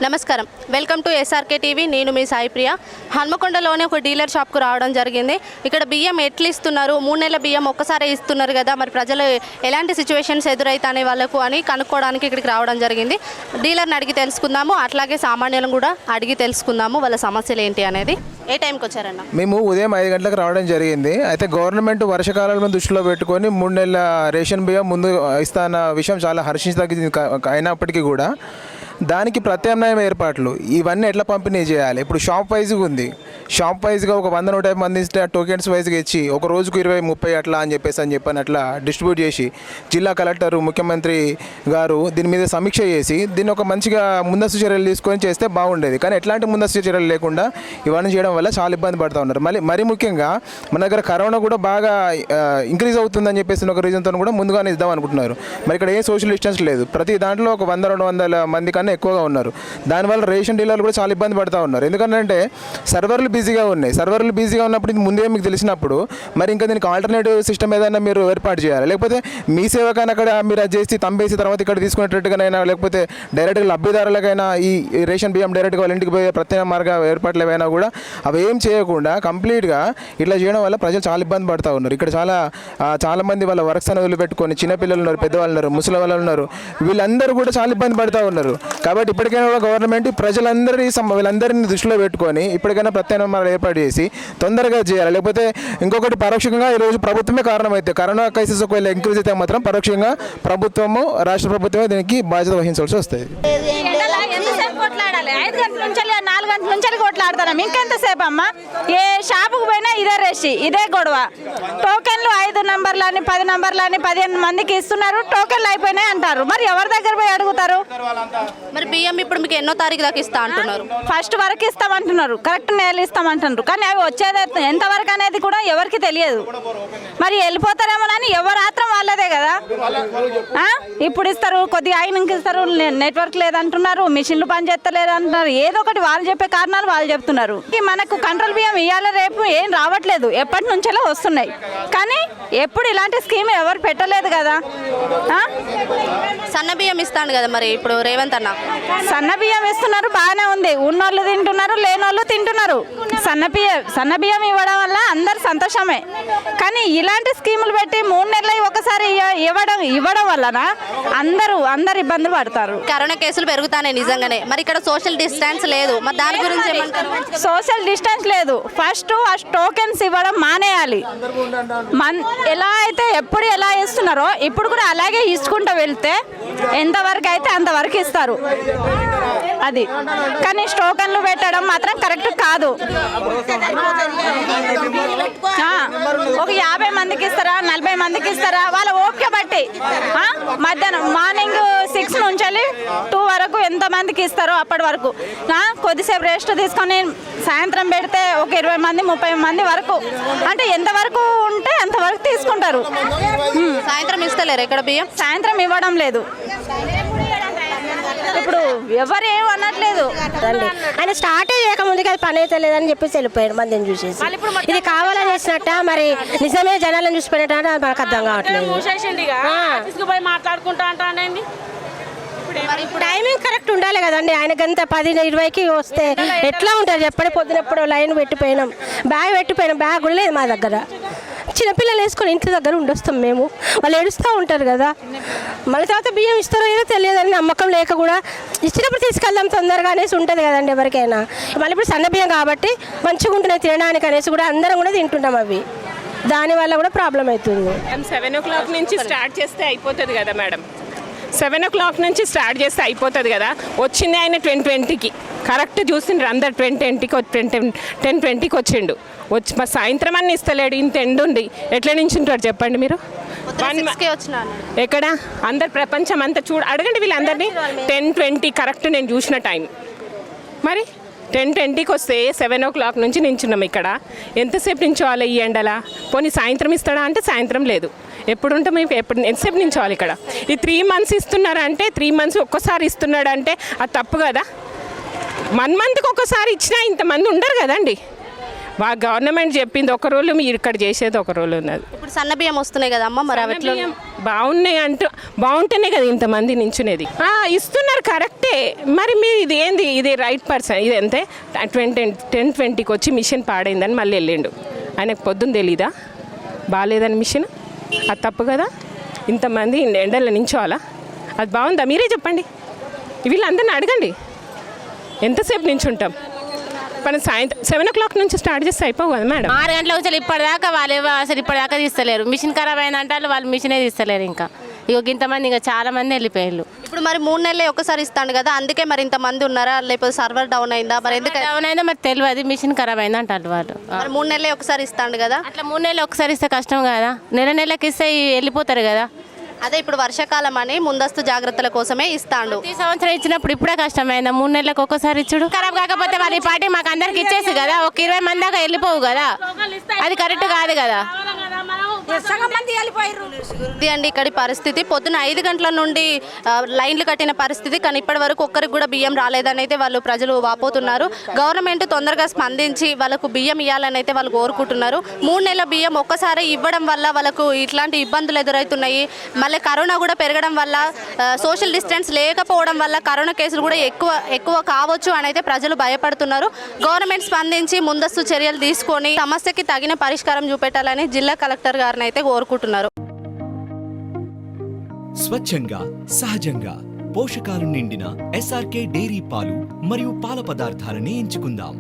నమస్కారం, welcome to SRK TV. నేను మీ సాయి ప్రియ. హన్మకొండలోనే ఒక డీలర్ షాప్కు రావడం జరిగింది. ఇక్కడ బియ్యం ఎట్లు ఇస్తున్నారు, 3 నెలల బియ్యం ఒక్కసారి ఇస్తున్నారు కదా, మరి ప్రజలు ఎలాంటి సిచ్యువేషన్స్ ఎదురైతానే వాళ్ళకు అని కనుక్కోవడానికి ఇక్కడికి రావడం జరిగింది. డీలర్ని అడిగి తెలుసుకుందాము, అట్లాగే సామాన్యులను కూడా అడిగి తెలుసుకుందాము వాళ్ళ సమస్యలు ఏంటి అనేది. ఏ టైంకి వచ్చారన్న? మేము ఉదయం 5 గంటలకు రావడం జరిగింది. అయితే గవర్నమెంట్ వర్షకాలను దృష్టిలో పెట్టుకొని 3 నెలల రేషన్ బియ్యం ముందు ఇస్తాన్న విషయం చాలా హర్షించదగ్గది అయినప్పటికీ కూడా దానికి ప్రత్యామ్నాయ ఏర్పాట్లు ఇవన్నీ ఎట్లా పంపిణీ చేయాలి. ఇప్పుడు షాప్ వైజ్గా ఉంది. షాప్ వైజ్గా ఒక 100-150 మంది ఇస్తే టోకెన్స్ వైజ్గా ఇచ్చి ఒక రోజుకు 20-30 అట్లా అని చెప్పని అట్లా డిస్ట్రిబ్యూట్ చేసి జిల్లా కలెక్టరు ముఖ్యమంత్రి గారు దీని మీద సమీక్ష చేసి దీన్ని ఒక మంచిగా ముందస్తు చర్యలు తీసుకొని చేస్తే బాగుండేది. కానీ ఎట్లాంటి ముందస్తు చర్యలు లేకుండా ఇవన్నీ చేయడం వల్ల చాలా ఇబ్బంది పడుతూ ఉన్నారు. మరీ ముఖ్యంగా మన దగ్గర కరోనా కూడా బాగా ఇంక్రీజ్ అవుతుందని చెప్పేసి ఒక రీజన్తో కూడా ముందుగానే ఇద్దాం అనుకుంటున్నారు. మరి ఇక్కడ ఏ సోషల్ డిస్టెన్స్ లేదు. ప్రతి దాంట్లో ఒక 100-200 మంది కన్నా ఎక్కువగా ఉన్నారు. దానివల్ల రేషన్ డీలర్లు కూడా చాలా ఇబ్బంది పడుతూ ఉన్నారు. ఎందుకంటే సర్వర్లు బిజీగా ఉన్నాయి. సర్వర్లు బిజీగా ఉన్నప్పుడు ఇది ముందే మీకు తెలిసినప్పుడు మరి ఇంకా దీనికి ఆల్టర్నేటివ్ సిస్టమ్ ఏదైనా మీరు ఏర్పాటు చేయాలి. లేకపోతే మీ సేవకైనా అక్కడ మీరు అది చేసి తంపేసి తర్వాత ఇక్కడ తీసుకునేటట్టుగానైనా లేకపోతే డైరెక్ట్గా లబ్ధిదారులకైనా ఈ రేషన్ బియ్యం డైరెక్ట్గా వాళ్ళ ఇంటికి పోయే ప్రత్యేక మార్గ ఏర్పాట్లు ఏవైనా కూడా అవి ఏం చేయకుండా కంప్లీట్గా ఇట్లా చేయడం వల్ల ప్రజలు చాలా ఇబ్బంది పడుతూ ఉన్నారు. ఇక్కడ చాలా మంది వాళ్ళ వర్క్స్ అని వదిలిపెట్టుకొని చిన్నపిల్లలు ఉన్నారు, పెద్దవాళ్ళు ఉన్నారు, ముసలి వాళ్ళు ఉన్నారు. వీళ్ళందరూ కూడా చాలా ఇబ్బంది పడుతూ ఉన్నారు. కాబట్టి ఇప్పటికైనా కూడా గవర్నమెంట్ వీళ్ళందరినీ దృష్టిలో పెట్టుకొని ఇప్పటికైనా ప్రత్యామ్నాయ మార్గాలు ఏర్పాటు చేసి తొందరగా చేయాలి. లేకపోతే ఇంకొకటి పరోక్షంగా ఈరోజు ప్రభుత్వమే కారణమైతే కరోనా కేసెస్ ఒకవేళ ఇంక్రీజ్ అయితే మాత్రం పరోక్షంగా ప్రభుత్వము రాష్ట్ర ప్రభుత్వమే దీనికి బాధ్యత వహించాల్సి వస్తుంది. 5 గంటల నుంచి 4 గంటల నుంచి కొట్లాడతాం. ఇంకెంతసేపు అమ్మా? ఏ షాపుకు పోయినా ఇదే రేషి, ఇదే గొడవ. టోకెన్లు 5 నంబర్లని 10 నంబర్లని 15 మందికి ఇస్తున్నారు. టోకెన్లు అయిపోయినాయి అంటారు. మరి ఎవరి దగ్గర పోయి అడుగుతారు? మరి బియ్యం ఇప్పుడు మీకు ఎన్నో తారీఖు దాకా ఇస్తా అంటున్నారు. ఫస్ట్ వరకు ఇస్తామంటున్నారు, కరెక్ట్ నెలలు ఇస్తామంటున్నారు. కానీ అవి వచ్చేది ఎంతవరకు అనేది కూడా ఎవరికి తెలియదు. మరి వెళ్ళిపోతారేమోనని ఎవరు ఆత్రం వాళ్ళదే కదా. ఇప్పుడు ఇస్తారు, కొద్దిగా ఆయనకి ఇస్తారు, నెట్వర్క్ లేదంటున్నారు, మిషన్లు పని చేస్తలేదు అంటున్నారు. ఏదో ఒకటి వాళ్ళు చెప్పే కారణాలు వాళ్ళు చెప్తున్నారు. మనకు కంట్రోల్ బియ్యం ఇవ్వాలి రేపు ఏం రావట్లేదు, ఎప్పటి నుంచెలా వస్తున్నాయి. కానీ ఎప్పుడు ఇలాంటి స్కీమ్ ఎవరు పెట్టలేదు కదా. సన్న బియ్యం ఇస్తాను కదా మరి ఇప్పుడు రేవంత్ అన్న. సన్న బియ్యం ఇస్తున్నారు, బాగానే ఉంది. ఉన్నోళ్ళు తింటున్నారు, లేనోళ్ళు తింటున్నారు. సన్న బియ్యం ఇవ్వడం వల్ల అందరు సంతోషమే. కానీ ఇలాంటి స్కీములు పెట్టి 3 నెలలు ఒకసారి ఇవ్వడం వలన అందరూ ఇబ్బందులు పడతారు. కరోనా కేసులు పెరుగుతానే నిజంగానే. మరి ఇక్కడ సోషల్ డిస్టెన్స్ లేదు, మరి దాని గురించి ఏమంటారు? సోషల్ డిస్టెన్స్ లేదు. ఫస్ట్ ఆ టోకెన్స్ ఇవ్వడం మానేయాలి. ఎలా అయితే ఎప్పుడు ఎలా ఇస్తున్నారో ఇప్పుడు కూడా అలాగే ఇచ్చుకుంటూ వెళ్తే ఎంతవరకు అయితే అంతవరకు ఇస్తారు అది. కానీ టోకెన్లు పెట్టడం మాత్రం కరెక్ట్ కాదు. ఒక 50 మందికి ఇస్తారా, 40 మందికి ఇస్తారా, వాళ్ళ ఓపిక బట్టి. మధ్యాహ్నం మార్నింగ్ 6 నుంచి 2 వరకు ఎంతమందికి ఇస్తారో అప్పటి వరకు కొద్దిసేపు రెస్ట్ తీసుకొని సాయంత్రం పెడితే ఒక 20 మంది 30 మంది వరకు, అంటే ఎంతవరకు ఉంటే అంతవరకు తీసుకుంటారు. సాయంత్రం ఇస్తలేరు ఇక్కడ బియ్యం? సాయంత్రం ఇవ్వడం లేదు. ఇప్పుడు ఎవరు ఏం అనట్లేదు. ఆయన స్టార్ట్ చేయక ముందుకి అది పని అయితే లేదని చెప్పేసి వెళ్ళిపోయాడు మందిని చూసేసి. ఇది కావాలని చేసినట్ట మరి నిజమే జనాలను చూసిపోయినట్టు మనకు అర్థం కావట్లేదు. టైమింగ్ కరెక్ట్ ఉండాలి కదండి. ఆయనకంతా 10-20కి వస్తే ఎట్లా ఉంటుంది చెప్పండి. పొద్దునప్పుడు లైన్ పెట్టిపోయినాం, బ్యాగ్ కూడా లేదు మా దగ్గర. చిన్నపిల్లలు వేసుకొని ఇంటి దగ్గర ఉండొస్తాం మేము. వాళ్ళు ఏడుస్తూ ఉంటారు కదా. మళ్ళీ తర్వాత బియ్యం ఇస్తారో ఏదో తెలియదని నమ్మకం లేక కూడా ఇచ్చినప్పుడు తీసుకెళ్దాం తొందరగా అనేసి ఉంటుంది కదండి ఎవరికైనా. మళ్ళీ ఇప్పుడు సన్న బియ్యం కాబట్టి మంచిగా ఉంటున్నాయి తినడానికి అనేసి కూడా అందరం కూడా తింటుంటాం. అవి దానివల్ల కూడా ప్రాబ్లం అవుతుంది. 7 o'clock నుంచి స్టార్ట్ చేస్తే అయిపోతుంది కదా మేడం. 7 o'clock నుంచి స్టార్ట్ చేస్తే అయిపోతుంది కదా. వచ్చింది ఆయన 10:20కి కరెక్ట్ చూసిండ్రు అందరు. 10:20కి వచ్చిండు. వచ్చి మా సాయంత్రం అన్నీ ఇస్తలేడు. ఇంత ఎండుండి ఎట్లా నించుంటాడు చెప్పండి మీరు. ఎక్కడ అందరు ప్రపంచం అంతా అడగండి వీళ్ళందరినీ. 10:20 కరెక్ట్ నేను చూసిన టైం. మరి 10:20కి వస్తే 7 o'clock నుంచి నించున్నాం ఇక్కడ. ఎంతసేపు నించోవాలి ఈ ఎండలా? పోనీ సాయంత్రం ఇస్తాడా అంటే సాయంత్రం లేదు. ఎప్పుడు ఉంటాం మేము? ఎంతసేపు నించోవాలి ఇక్కడ? ఈ 3 months ఇస్తున్నారంటే 3 months ఒక్కసారి ఇస్తున్నాడంటే అది తప్పు కదా. 1 monthకి ఒక్కసారి ఇచ్చినా ఇంతమంది ఉండరు కదండి. గవర్నమెంట్ చెప్పింది ఒక రోజు, మీరు ఇక్కడ చేసేది ఒక రోజు ఉన్నది. ఇప్పుడు సన్న బియ్యం వస్తున్నాయి కదా అమ్మ, మరి అవి ఎట్లా బాగున్నాయి అంటూ బాగుంటేనే కదా ఇంతమంది నించునేది. ఇస్తున్నారు కరెక్టే, మరి మీరు ఇది ఏంది, ఇది రైట్ పర్సన్. ఇది అంతే 10:20కి వచ్చి మిషన్ పాడైందని మళ్ళీ వెళ్ళిండు. ఆయనకు పొద్దున్న తెలీదా బాగాలేదని మిషన్? అది తప్పు కదా. ఇంతమంది ఎండల్లో నించోవాలా? అది బాగుందా? మీరే చెప్పండి. వీళ్ళందరిని అడగండి ఎంతసేపు నించుంటాం. మనం సాయంత్రం 7 o'clock నుంచి స్టార్ట్ చేస్తే అయిపోవు కదా మేడం. 6 గంటల నుంచి ఇప్పటిదాకా వాళ్ళు అసలు ఇప్పటిదాకా తీస్తలేరు. మిషన్ ఖరాబ్ అయిందంటే వాళ్ళు మిషనే తీస్తలేరు. ఇంకా ఇంతమంది ఇంకా చాలా మంది వెళ్ళిపోయారు. ఇప్పుడు మరి 3 నెలలే ఒకసారి ఇస్తాను కదా, అందుకే మరి ఇంతమంది ఉన్నారా, లేకపోతే సర్వర్ డౌన్ అయిందా, మరి ఎందుకు డౌన్ అయిందో మరి తెలియదు. మిషన్ ఖరాబ్ అయింది అంటారు వాళ్ళు. మరి 3 నెలలే ఒకసారి ఇస్తాను కదా. అట్లా 3 నెలలు ఒకసారి ఇస్తే కష్టం కదా. నెలకి ఇస్తే వెళ్ళిపోతారు కదా. అదే ఇప్పుడు వర్షాకాలం అని ముందస్తు జాగ్రత్తల కోసమే ఇస్తాండు. ఈ సంవత్సరం ఇచ్చినప్పుడు ఇప్పుడే కష్టమైందా 3 నెలలకు ఒక్కసారి ఇచ్చుడు? ఖరాబ్ కాకపోతే వాళ్ళు ఈ పార్టీ మాకు అందరికి ఇచ్చేసి కదా, ఒక 20 మంది దాకా వెళ్ళిపోవు కదా. అది కరెక్ట్ కాదు కదా. ఇది అండి ఇక్కడి పరిస్థితి. పొద్దున 5 గంటల నుండి లైన్లు కట్టిన పరిస్థితి, కానీ ఇప్పటి వరకు ఒక్కరికి కూడా బియ్యం రాలేదని అయితే వాళ్ళు ప్రజలు వాపోతున్నారు. గవర్నమెంట్ తొందరగా స్పందించి వాళ్ళకు బియ్యం ఇవ్వాలని అయితే వాళ్ళు కోరుకుంటున్నారు. 3 నెలల బియ్యం ఒక్కసారి ఇవ్వడం వల్ల వాళ్ళకు ఇట్లాంటి ఇబ్బందులు ఎదురవుతున్నాయి. మళ్ళీ కరోనా కూడా పెరగడం వల్ల, సోషల్ డిస్టెన్స్ లేకపోవడం వల్ల కరోనా కేసులు కూడా ఎక్కువ కావచ్చు అని అయితే ప్రజలు భయపడుతున్నారు. గవర్నమెంట్ స్పందించి ముందస్తు చర్యలు తీసుకొని సమస్యకి తగిన పరిష్కారం చూపెట్టాలని జిల్లా కలెక్టర్ గారిని అయితే కోరుకుంటున్నారు. స్వచ్ఛంగా, సహజంగా, పోషకాలు నిండిన SRK డైరీ పాలు మరియు పాల పదార్థాలని ఎంచుకుందాం.